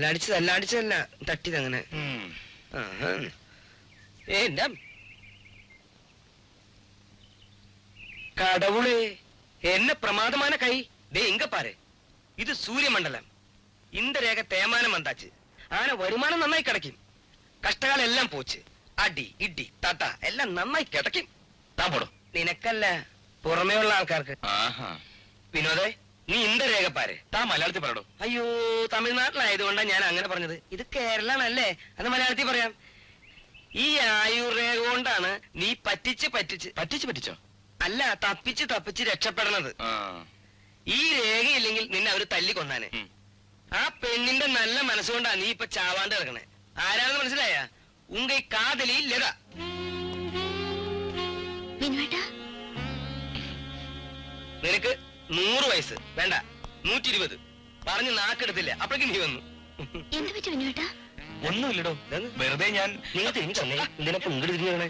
അടിച്ചതല്ല തട്ടിയതങ്ങനെ. എന്റെ கடவுளே, என்ன பிரமாதமான கை. டே இங்க பாரு, இது சூரிய மண்டலம். இந்த ரேக தேய்மானம் வந்தாச்சு. ஆனா வருமானம் നന്നായി കിടക്കും. കഷ്ടകാലം എല്ലാം പോച്ച്. അടി ഇടി തത്ത എല്ലാം നന്നായി കിടക്കും. താൻ പോടോ. നിനക്കല്ല, പുറമേ ഉള്ള ആൾക്കാർക്ക്. വിനോദേ, നീ ഇന്ത രേഖ പാര്. താൻ മലയാളത്തിൽ പറയടോ. അയ്യോ, തമിഴ്നാട്ടിലായതുകൊണ്ടാണ് ഞാൻ അങ്ങനെ പറഞ്ഞത്. ഇത് കേരളാണല്ലേ, അത് മലയാളത്തിൽ പറയാം. ഈ ആയുർരേഖ കൊണ്ടാണ് നീ പറ്റിച്ചോ അല്ല, തപ്പിച്ച് രക്ഷപ്പെടണത്. ഈ രേഖയില്ലെങ്കിൽ നിന്നെ അവര് തല്ലിക്കൊന്നാനെ. ആ പെണ്ണിന്റെ നല്ല മനസ്സുകൊണ്ടാ നീ ഇപ്പൊ ചാവാണ്ട് കിടക്കണേ. ആരാണെന്ന് മനസ്സിലായ? ഉങ്കൈ കാതലി ലത. നിനക്ക് 100 വയസ്സ് വേണ്ട, 120. പറഞ്ഞ് നാക്കെടുത്തില്ല, അപ്പോഴേക്കും നീ വന്നു. ഒന്നുമില്ലടോ, വെറുതെ ഞാൻ നിങ്ങൾക്ക് എനിക്ക് തന്നെ ഇതിനൊക്കെ ഇങ്ങോട്ട് തിരിഞ്ഞേ.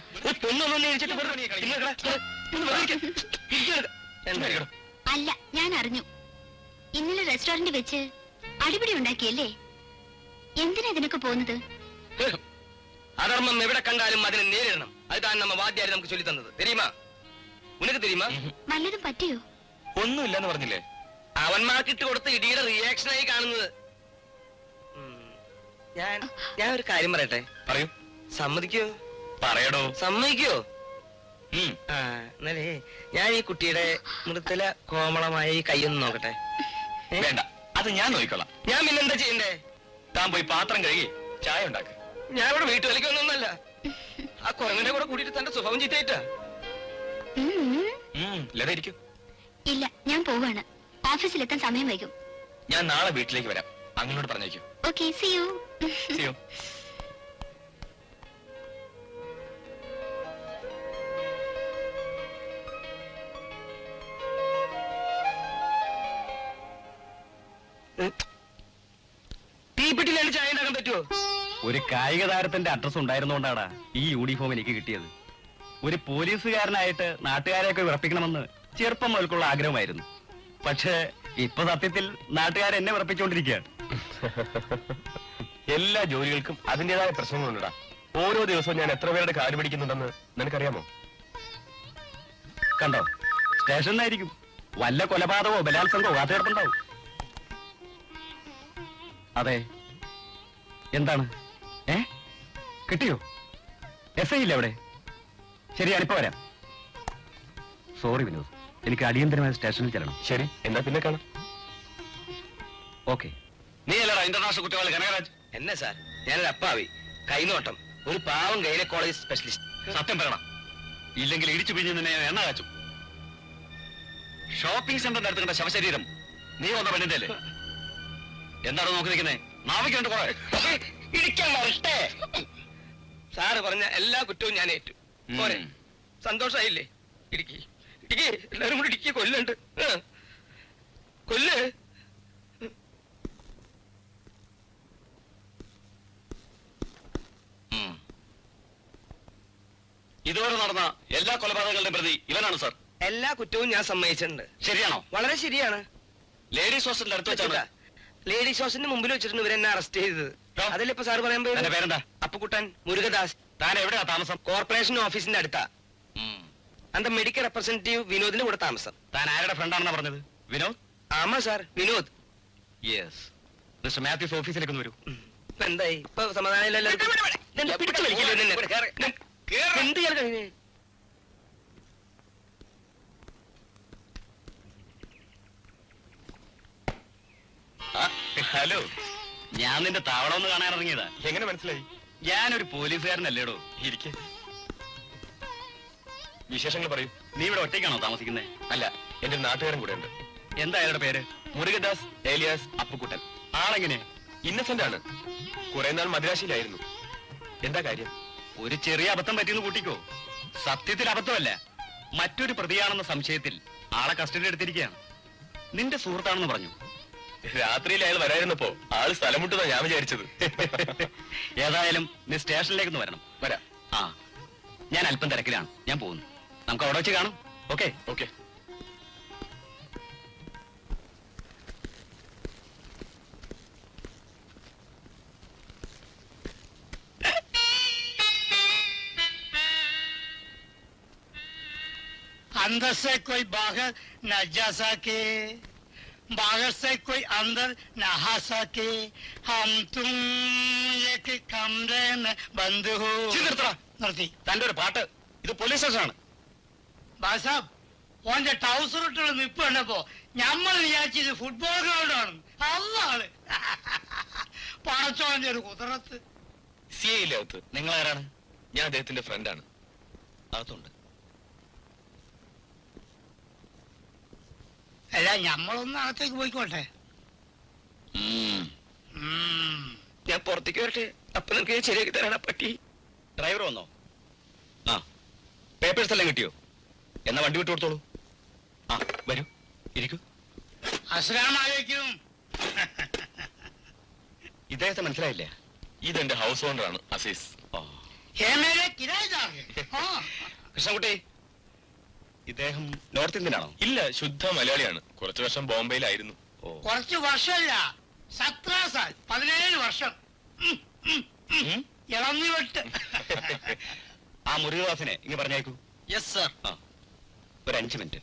അല്ല, ഞാൻ അറിഞ്ഞു. ഇന്നലെ റെസ്റ്റോറന്റ് വെച്ച് അടിപിടി ഉണ്ടാക്കിയല്ലേ? എന്തിനാ ഇതിനൊക്കെ പോകുന്നത്? അധർമ്മം എവിടെ കണ്ടാലും അതിനെ നേരിടണം. അതാണ് നമ്മ വാദ്യാരി നമുക്ക് ചൊല്ലി തന്നത്. തെരിയുമാ? ഉനക്ക് തെരിയുമാ? വല്ലതും പറ്റിയോ? ഒന്നുമില്ലെന്ന് പറഞ്ഞില്ലേ? അവന്മാർക്കിട്ട് കൊടുത്ത ഇടിയുടെ റിയാക്ഷനായി കാണുന്നത്. ഞാൻ ഒരു കാര്യം പറയട്ടെ. പറയൂ. സമ്മതിക്കോ? പറയടോ. സമ്മതിക്കോ? എന്നാലേ ഞാൻ ഈ കുട്ടിയുടെ മൃദുല കോമളമായ ഈ കൈയൊന്ന് നോക്കട്ടെ. വേണ്ട, അത് ഞാൻ നോക്കിക്കോളാം. ഞാൻ പിന്നെന്താ ചെയ്യണ്ടേ? താൻ പോയി പാത്രം കഴുകി ചായ ഉണ്ടാക്ക. ഞാൻ ഇവിടെ വീട്ടു വലിക്കൊന്നല്ല. ആ കുരങ്ങനെ കൂടെ കൂട്ടിട്ട് തന്റെ സ്വഭാവം ചീത്തയായിട്ടാ. ലത ഇരിക്കും. ഇല്ല, ഞാൻ പോവാണ്. ഓഫീസിലെത്താൻ സമയം വൈകും. ഞാൻ നാളെ വീട്ടിലേക്ക് വരാം. അങ്ങോട്ട് പറഞ്ഞേക്കൂ. Okay, see you. See you. തീപ്പെട്ടിലാണ് ചായ ഉണ്ടാക്കാൻ പറ്റുമോ? ഒരു കായിക താരത്തിന്റെ അഡ്രസ് ഉണ്ടായിരുന്നോണ്ടാണ് ഈ യൂണിഫോം എനിക്ക് കിട്ടിയത്. ഒരു പോലീസുകാരനായിട്ട് നാട്ടുകാരെയൊക്കെ വിറപ്പിക്കണമെന്ന് ചെറുപ്പം മുതൽക്കുള്ള ആഗ്രഹമായിരുന്നു. പക്ഷേ ഇപ്പൊ സത്യത്തിൽ നാട്ടുകാരെ എന്നെ വിറപ്പിച്ചുകൊണ്ടിരിക്കുകയാണ്. എല്ലാ ജോലികൾക്കും അതിന്റേതായ പ്രശ്നങ്ങളുണ്ടാ. ഓരോ ദിവസവും ഞാൻ എത്ര പേരുടെ കാല് പിടിക്കുന്നുണ്ടെന്ന് നിനക്കറിയാമോ? കണ്ടോ, സ്റ്റേഷനിലായിരിക്കും വല്ല കൊലപാതകമോ ബലാത്സംഗമോ വാർത്തയെടുപ്പുണ്ടാവും. അതെ, എന്താണ്? കിട്ടിയോ? എസ് ഐ ഇല്ല അവിടെ? ശരി, ഞാനിപ്പോ വരാം. സോറി വിനോദ്, എനിക്ക് അടിയന്തരമായ സ്റ്റേഷനിൽ ചെല്ലണം. ശരി, എന്നാ പിന്നെ കാണാം. ഓക്കെ. നീ അല്ലടാ ഇന്റർനാഷണൽ കുറ്റവാളി കനകരാജ്? എന്നെ സാർ, ഞാനൊരു അപ്പാവി, കൈനോട്ടം, ഒരു പാവം ഗൈനക്കോളജി സ്പെഷ്യലിസ്റ്റ്. സത്യം പറയണം, ഇല്ലെങ്കിൽ ഇടിച്ചു പിഴിഞ്ഞ് നിന്നെ എണ്ണ കാച്ചു. ഷോപ്പിംഗ് സെന്ററിന്റെ അടുത്ത് കണ്ട ശവശരീരം നീ വന്ന പെണ്ണിന്റെ അല്ലേ? എന്താണ് നോക്കി നിൽക്കുന്നേ? നാവിക്കുണ്ട് കുറെ. ഇടിക്കാൻ വരട്ടെ. സാറ് പറഞ്ഞ എല്ലാ കുറ്റവും ഞാൻ ഏറ്റു. പോരെ, സന്തോഷായില്ലേ? ഇടുക്കി ഇടുക്കി, എല്ലാരും കൂടി ഇടുക്കി കൊല്ലുണ്ട്. കൊല്ല്. ഇതുവരെ നടന്ന എല്ലാ കൊലപാതകങ്ങളുടെയും പ്രതി ഇവനാണ് സാർ. എല്ലാ കുറ്റവും ഞാൻ സമ്മതിച്ചിട്ടുണ്ട്. ശരിയാണോ? വളരെ ശരിയാണ്. ലേഡീസ് ഹോസ്റ്റലിന്റെ അടുത്ത് വെച്ചാ ലേഡീസ് ഹോസ്റ്റലിന് മുമ്പിൽ വെച്ചിട്ടുണ്ട് ഇവരെന്നെ അറസ്റ്റ് ചെയ്തത്. അതല്ലേ ഇപ്പൊ സാർ പറയാൻ പോയത്? പേരെന്താ? അപ്പുക്കുട്ടൻ മുരുകദാസ്. താൻ എവിടെയാ താമസം? കോർപ്പറേഷൻ ഓഫീസിന്റെ അടുത്താ. അന്ത മെഡിക്കൽ റെപ്രസെന്റേറ്റീവ് വിനോദിന്റെ കൂടെ താമസം. താൻ ആരുടെ ഫ്രണ്ടാണെന്നാ പറഞ്ഞത്? വിനോദ്? ആമാ sir, Vinod. Yes. Mister Mathews ഓഫീസിലേക്ക് ഒന്ന് വരൂ. എന്തായി ഇപ്പൊ? സമാധാനം ഇല്ലല്ലോ. എന്ത് ചെയ്യാൻ കഴിഞ്ഞേ? ഹലോ, ഞാൻ നിന്റെ താവളം ഒന്ന് കാണാൻ ഇറങ്ങിയതാ. എങ്ങനെ മനസ്സിലായി? ഞാനൊരു പോലീസുകാരനല്ലേടോ. ഇരിക്കെ. വിശേഷങ്ങൾ പറയൂ. നീ ഇവിടെ ഒറ്റയ്ക്കാണോ താമസിക്കുന്നേ? അല്ല, എന്റെ നാട്ടുകാരൻ കൂടെ ഉണ്ട്. എന്താ അയാളുടെ പേര്? മുരുകദാസ് ഏലിയാസ് അപ്പുക്കുട്ടൻ. ആളെങ്ങനെ? ഇന്നസെന്റ് ആണ്. കുറെ നാൾ മദ്രാശിയിലായിരുന്നു. എന്താ കാര്യം? ഒരു ചെറിയ അബദ്ധം പറ്റിയെന്ന് കൂട്ടിക്കോ. സത്യത്തിൽ അബദ്ധമല്ല, മറ്റൊരു പ്രതിയാണെന്ന സംശയത്തിൽ ആളെ കസ്റ്റഡി എടുത്തിരിക്കുകയാണ്. നിന്റെ സുഹൃത്താണെന്ന് പറഞ്ഞു. രാത്രിയിൽ അയാൾ വരായിരുന്നപ്പോ ആള് സ്ഥലം മുട്ടുന്ന ഞാൻ വിചാരിച്ചത്. ഏതായാലും നീ സ്റ്റേഷനിലേക്ക് വരണം. വരാം. ആ, ഞാൻ അല്പം തിരക്കിലാണ്, ഞാൻ പോകുന്നു. നമുക്ക് അവിടെ വെച്ച് കാണാം. ഓക്കെ? ഓക്കെ. अंदर से कोई बाहर न जा सके, बाहर से कोई अंदर न आ सके, हम तुम एक कमरे में बंद हो. നിർത്തി. തന്റെ ഒരു പാട്ട് ഇത് പോലീസ് സ്റ്റേഷനാണ്. ബാസാബ് ഓന്റെ ട്രൗസർ ഇട്ടുള്ള നിപ്പ് കണ്ടപ്പോ ഞമ്മൾ വിചാരിച്ചത് ഫുട്ബോൾ ഗ്രൗണ്ടാണ്. അതാണ് പടച്ചോന്റെ ഒരു കുതിരത്ത്. സി ഐ ഇല്ലേ അകത്ത്? നിങ്ങൾ ആരാണ്? ഞാൻ അദ്ദേഹത്തിന്റെ ഫ്രണ്ടാണ്. അകത്തുണ്ട്. അല്ല ഞമ്മളൊന്ന് അകത്തേക്ക് പോയിക്കോട്ടെ. ഞാൻ പുറത്തേക്ക് വരട്ടെ, അപ്പൊ നിനക്ക് ശരിയാക്കി തരാടാ പറ്റി. ഡ്രൈവർ വന്നോ? ആ, പേപ്പേഴ്സ് എല്ലാം കിട്ടിയോ? എന്നാ വണ്ടി വിട്ടു കൊടുത്തോളൂ. ആ, വരൂ, ഇരിക്കൂ. അസ്സലാമലൈക്കും. ഇദ്ദേഹത്തെ മനസ്സിലായില്ലേ? ഇതെന്റെ ഹൗസ് ഓണറാണ് അസീസ്. ഓ, ഹേ മേരെ കിരായദാർ. കൃഷ്ണൻകുട്ടി, ഇദ്ദേഹം നോർത്ത് ഇന്ത്യനാണോ? ഇല്ല, ശുദ്ധ മലയാളിയാണ്. കുറച്ചു വർഷം ബോംബെയിലായിരുന്നു. ഓ, കുറച്ച് വർഷമല്ല, 17 സാൽ, 17 വർഷം. ഇളന്നി വെട്ട്. ആ മുരുകദാസിനെ ഇങ്ങ് പറഞ്ഞേക്കൂ. Yes sir. ആ, ഒരു 5 മിനിറ്റ്.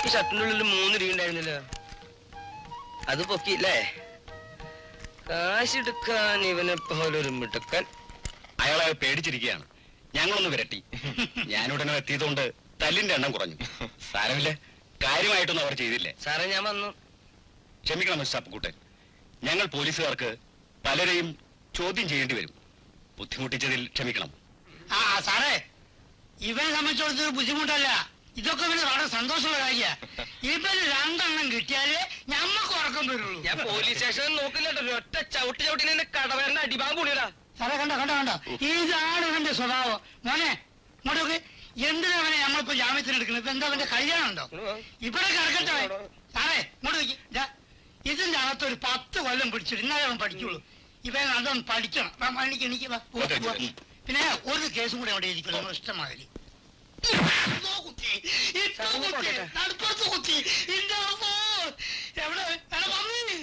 ഈ ഷർട്ടിന്റെ ഉള്ളിൽ 3 രൂപ ഉണ്ടായിരുന്നല്ലോ, അത് പൊക്കിയില്ലേ? കാശെടുക്കാൻ ഇവനെ പോലൊരു മിടുക്കൻ. അയാളെ പേടിച്ചിരിക്കുകയാണ്. ഞങ്ങളൊന്ന് വിരട്ടി. ഞാനുടനെ എത്തിയതുകൊണ്ട് തല്ലിന്റെ എണ്ണം കുറഞ്ഞു. സാരമില്ല, കാര്യമായിട്ടൊന്നും അവർ ചെയ്തില്ലേ. സാറേ ഞാൻ വന്നു. ക്ഷമിക്കണം മിസ്റ്റർ അപ്പുക്കുട്ടൻ, ഞങ്ങൾ പോലീസുകാർക്ക് പലരെയും ചോദ്യം ചെയ്യേണ്ടി വരും. ബുദ്ധിമുട്ടിച്ചതിൽ ക്ഷമിക്കണം. ആ സാറേ, ഇവനെ സംബന്ധിച്ചിടത്തൊരു ബുദ്ധിമുട്ടല്ല, ഇതൊക്കെ ഇവന് വളരെ സന്തോഷമുള്ള കാര്യ. ഇവന് 2 എണ്ണം കിട്ടിയാലേ ഞമ്മക്ക് ഉറക്കം വരുള്ളൂ. ഞാൻ പോലീസ് സ്റ്റേഷനിൽ നോക്കില്ലട്ടോ, ഒറ്റ ചവിട്ടി കടവേണ്ട അടിഭാഗം കൂടിയടാ. സാറേ കണ്ടോ കണ്ടോ കണ്ടോ, ഇതാണ് ഇവന്റെ സ്വഭാവം. മോനെ ഇങ്ങോട്ടൊക്കെ, എന്തിനാ അവനെ നമ്മളിപ്പോ ജാമ്യത്തിന് എടുക്കുന്നത്? ഇപ്പൊ എന്താ അവന്റെ കല്യാണം ഉണ്ടോ? ഇവിടെ കിടക്കട്ടെ. സാറേ ഇങ്ങോട്ട് നോക്കി, ഇതിന്റെ അകത്ത് ഒരു 10 കൊല്ലം പിടിച്ചിട്ട് ഇന്നാലേ അവൻ പഠിക്കുള്ളൂ. ഇവൻ അതൊന്ന് പഠിക്കണം. എനിക്ക് പിന്നെ ഒരു കേസും കൂടെ അവിടെ ഇരിക്കുള്ളൂ, നമ്മൾ ഇഷ്ടമാതിരി. നടുപ്പുറത്ത് കുത്തി. എവിടെ വന്നു?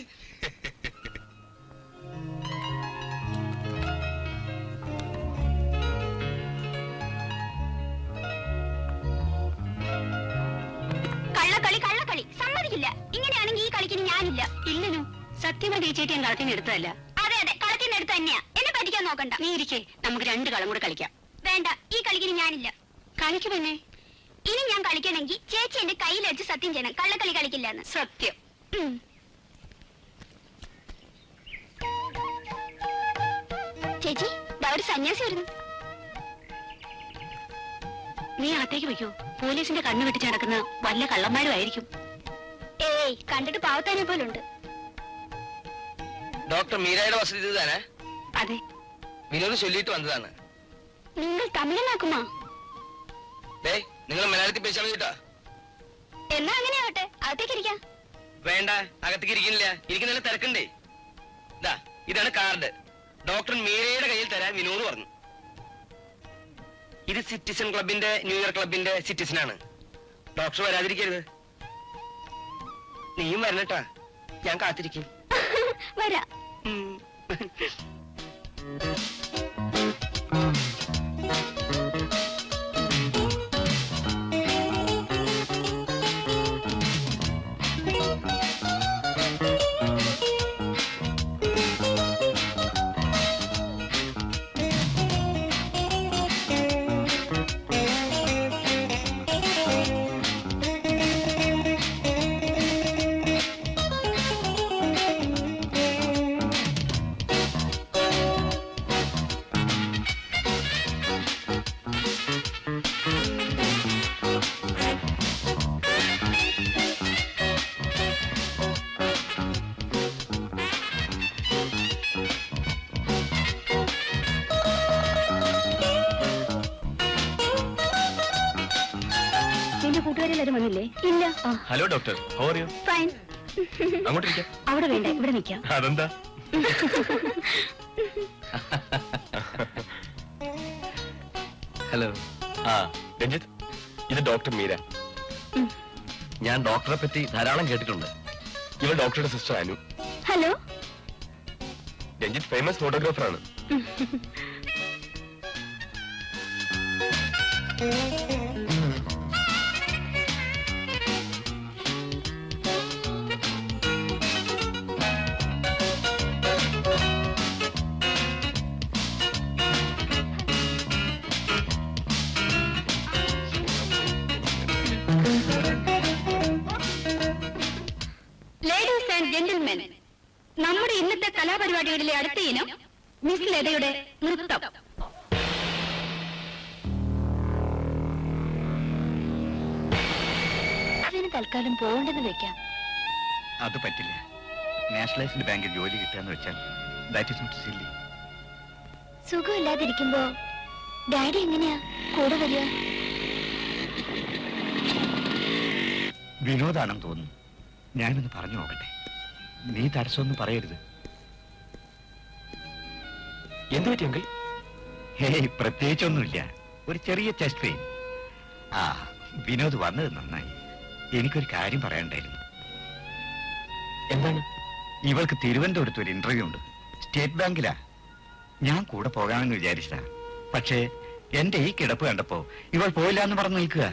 കള്ളക്കളി കള്ളക്കളി സമ്മതിക്കില്ല. ഇങ്ങനെയാണെങ്കിൽ ഈ കളിക്ക് ഞാനില്ല. ഇല്ലനു, സത്യമായി ചേച്ചി ഞാൻ കളത്തിന് എടുത്തതല്ല. അതെ അതെ, കളത്തിന് എടുത്ത് തന്നെയാ. എന്നെ പറ്റിക്കാൻ നോക്കണ്ട. നീ ഇരിക്കേ, നമുക്ക് 2 കളും കൂടെ കളിക്കാം. വേണ്ട, ഈ കളിക്കിന് ഞാനില്ല. കളിക്ക് പിന്നെ ഇനി ഞാൻ കളിക്കണമെങ്കിൽ ചേച്ചി എന്റെ കയ്യിൽ വെച്ച് സത്യം ചെയ്യണം കള്ളക്കളി കളിക്കില്ല എന്ന്. സത്യം. ചേച്ചി, ഒരു സന്യാസി വരുന്നു. നീ അകത്തേക്ക് വെക്കൂ. പോലീസിന്റെ കണ്ണു വെട്ടിച്ച് നടക്കുന്ന വല്ല കള്ളന്മാരും ആയിരിക്കും. ഏയ്, കണ്ടിട്ട് പാവത്താനെ പോലുണ്ട്. ഡോക്ടർ മീരയുടെ വസതി ഇത് തന്നെ? അതെ. വിനോദ് ചൊല്ലിയിട്ട് വന്നതാണ്. നിങ്ങൾ തമിഴനാക്കുമാ? നിങ്ങൾ മലയാളത്തിൽ പേശാൻ കേട്ടാ? എന്നാ അങ്ങനെ ആവട്ടെ, അകത്തേക്ക് ഇരിക്കാം. വേണ്ട, അകത്തേക്ക് ഇരിക്കുന്നില്ല, ഇരിക്കുന്നതിൽ തിരക്കുണ്ടേ. ഇതാണ് കാർഡ്. ഡോക്ടർ മീരയുടെ കയ്യിൽ തരാൻ വിനോദ് പറഞ്ഞു. ഇത് സിറ്റിസൺ ക്ലബിന്റെ ന്യൂ ഇയർ ക്ലബിന്റെ സിറ്റിസനാണ്. ഡോക്ടർ വരാതിരിക്കരുത്. നീയും വരണട്ടാ, ഞാൻ കാത്തിരിക്കും. വരാ. കൂട്ടുകാരെല്ലാരും വന്നില്ലേ? ഇല്ല. Hello doctor, how are you? Fine. അങ്ങോട്ടിരിക്കാം. അവിടെ വേണ്ട, ഇവിടെ നിൽക്കാം. അതെന്താ? ഹലോ. ആ രഞ്ജിത്ത്, ഇത് ഡോക്ടർ മീര. ഞാൻ ഡോക്ടറെ പറ്റി ധാരാളം കേട്ടിട്ടുണ്ട്. ഇവൾ ഡോക്ടറുടെ sister Anu. Hello. Ranjith famous ഫോട്ടോഗ്രാഫറാണ്. ലേഡീസ് ആൻഡ് ജെന്റിൽമെൻ, നമ്മുടെ ഇന്നത്തെ കലാപരിപാടികളിലെ അടുത്ത ഇനം മിസ് ലതയുടെ നൃത്തം. അതിന് തൽക്കാലം പോകേണ്ടെന്ന് വെക്കാം. അത് പറ്റില്ല. നാഷണലൈസ്ഡ് ബാങ്കിൽ ജോലി കിട്ടുകയെന്ന് വെച്ചാൽ ദാറ്റ് ഇസ് നോട്ട് സില്ലി. സുഖമില്ലാതിരിക്കുമ്പോ ഡാഡി എങ്ങനെയാ കൂടെ വരിക? വിനോദാണെന്ന് തോന്നുന്നു. ഞാനൊന്ന് പറഞ്ഞു നോക്കട്ടെ. നീ തടസ്സമൊന്നും പറയരുത്. എന്ത് പറ്റി അങ്കിൾ? ഹേയ്, പ്രത്യേകിച്ചൊന്നുമില്ല. ഒരു ചെറിയ ചെസ്റ്റ് പെയിൻ. ആ, വിനോദ് വന്നത് നന്നായി. എനിക്കൊരു കാര്യം പറയാനുണ്ടായിരുന്നു. എന്താണ്? ഇവൾക്ക് തിരുവനന്തപുരത്ത് ഒരു ഇന്റർവ്യൂ ഉണ്ട്. സ്റ്റേറ്റ് ബാങ്കിലാ. ഞാൻ കൂടെ പോകാമെന്ന് വിചാരിച്ചതാ. പക്ഷേ എന്റെ ഈ കിടപ്പ് കണ്ടപ്പോ ഇവൾ പോയില്ല എന്ന് പറഞ്ഞു നിൽക്കുക.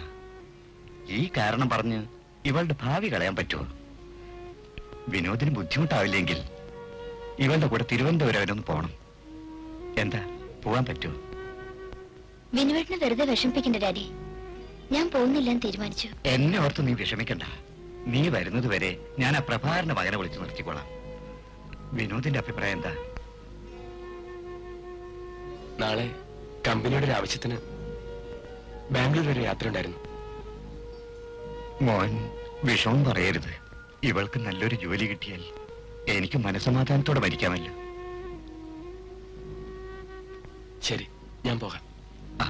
ഈ കാരണം പറഞ്ഞ് ഇവളുടെ ഭാവി കളയാൻ പറ്റുമോ? വിനോദിന് ബുദ്ധിമുട്ടാവില്ലെങ്കിൽ ഇവളുടെ കൂടെ തിരുവനന്തപുരം വരെ ഒന്ന് പോണം. എന്താ, പോവാൻ പറ്റുമോ? വിനുവേട്ടനെ വെറുതെ വിഷമിപ്പിക്കണ്ട ഡാഡി. ഞാൻ പോകുന്നില്ലെന്ന് തീരുമാനിച്ചു. എന്നെ ഓർത്ത് നീ വിഷമിക്കണ്ട. നീ വരുന്നത് വരെ ഞാൻ ആ പ്രഭാകരന്റെ മകനെ വിളിച്ചു നിർത്തിക്കോളാം. വിനോദിന്റെ അഭിപ്രായം എന്താ? നാളെ കമ്പനിയുടെ ഒരു ആവശ്യത്തിന് ബാംഗ്ലൂർ വരെ യാത്ര ഉണ്ടായിരുന്നു. മോൻ വിഷമം പറയരുത്. ഇവൾക്ക് നല്ലൊരു ജോലി കിട്ടിയാൽ എനിക്ക് മനസ്സമാധാനത്തോടെ മരിക്കാമല്ലോ. ശരി, ഞാൻ പോകാം. ആ,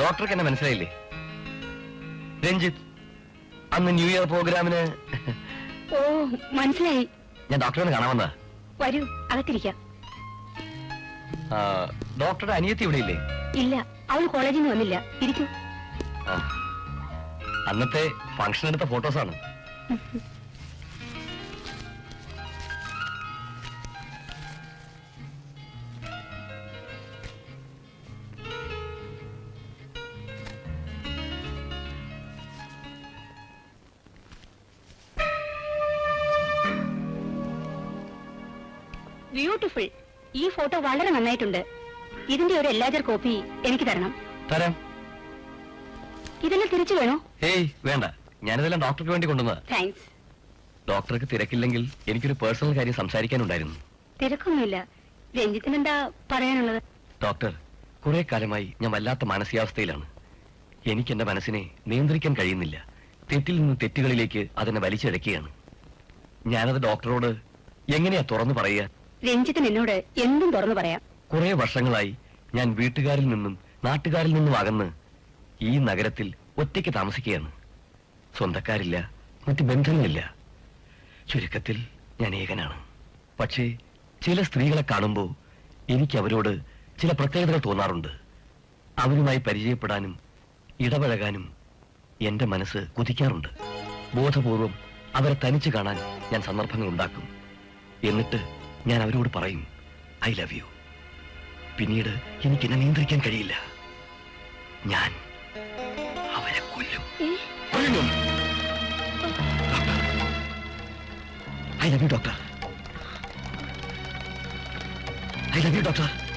ഡോക്ടർക്ക് എന്നെ മനസ്സിലായില്ലേ? രഞ്ജിത്ത്, അന്ന് ന്യൂ ഇയർ പ്രോഗ്രാമിന് ഓ, മനസ്സിലായി. ഞാൻ ഡോക്ടറെ കാണാൻ വന്നതാ. വരൂ, അകത്തിരിക്കാം. ഡോക്ടറുടെ അനിയത്തി ഇവിടെ ഇല്ലേ? ഇല്ല, അവൾ കോളേജിൽ നിന്ന് വന്നില്ല. ഇരിക്കൂ. അന്നത്തെ ഫംഗ്ഷൻ എടുത്ത ഫോട്ടോസാണ്. ബ്യൂട്ടിഫുൾ. ഈ ഫോട്ടോ വളരെ നന്നായിട്ടുണ്ട്. ഇതിന്റെ ഒരു എല്ലാജർ കോപ്പി എനിക്ക് തരണം. തരാം. ഇതെല്ലാം തിരിച്ചു വേണോ? ഹേയ്, വേണ്ട. ഞാനിതെല്ലാം ഡോക്ടർക്ക് വേണ്ടി കൊണ്ടുവന്നതാ. താങ്ക്സ്. ഡോക്ടർക്ക് തിരക്കില്ലെങ്കിൽ എനിക്കൊരു പേഴ്സണൽ കാര്യം സംസാരിക്കാനുണ്ടായിരുന്നു. തിരക്കൊന്നുമില്ല. രഞ്ജിത്തിന് എന്താ പറയാനുള്ളത്? ഡോക്ടർ, കുറെ കാലമായി ഞാൻ വല്ലാത്ത മാനസികാവസ്ഥയിലാണ്. എനിക്ക് എന്റെ മനസ്സിനെ നിയന്ത്രിക്കാൻ കഴിയുന്നില്ല. തെറ്റിൽ നിന്ന് തെറ്റുകളിലേക്ക് അതിനെ വലിച്ചിഴക്കുകയാണ്. ഞാനത് ഡോക്ടറോട് എങ്ങനെയാ തുറന്നു പറയുക? രഞ്ജിത്തിന് എന്നോട് എന്തും തുറന്നു പറയാം. കുറെ വർഷങ്ങളായി ഞാൻ വീട്ടുകാരിൽ നിന്നും നാട്ടുകാരിൽ നിന്നും അകന്ന് ഈ നഗരത്തിൽ ഒറ്റയ്ക്ക് താമസിക്കുകയാണ്. സ്വന്തക്കാരില്ല, മറ്റ് ബന്ധങ്ങളില്ല. ചുരുക്കത്തിൽ ഞാൻ ഏകനാണ്. പക്ഷേ ചില സ്ത്രീകളെ കാണുമ്പോൾ എനിക്ക് അവരോട് ചില പ്രത്യേകതകൾ തോന്നാറുണ്ട്. അവരുമായി പരിചയപ്പെടാനും ഇടപഴകാനും എന്റെ മനസ്സ് കുതിക്കാറുണ്ട്. ബോധപൂർവം അവരെ തനിച്ച് കാണാൻ ഞാൻ സന്ദർഭങ്ങൾ ഉണ്ടാക്കും. എന്നിട്ട് ഞാൻ അവരോട് പറയും, ഐ ലവ് യു. പിന്നീട് എനിക്ക് എന്നെ നിയന്ത്രിക്കാൻ കഴിയില്ല. ഞാൻ അവരെ കൊല്ലും. I love you doctor. I love you doctor.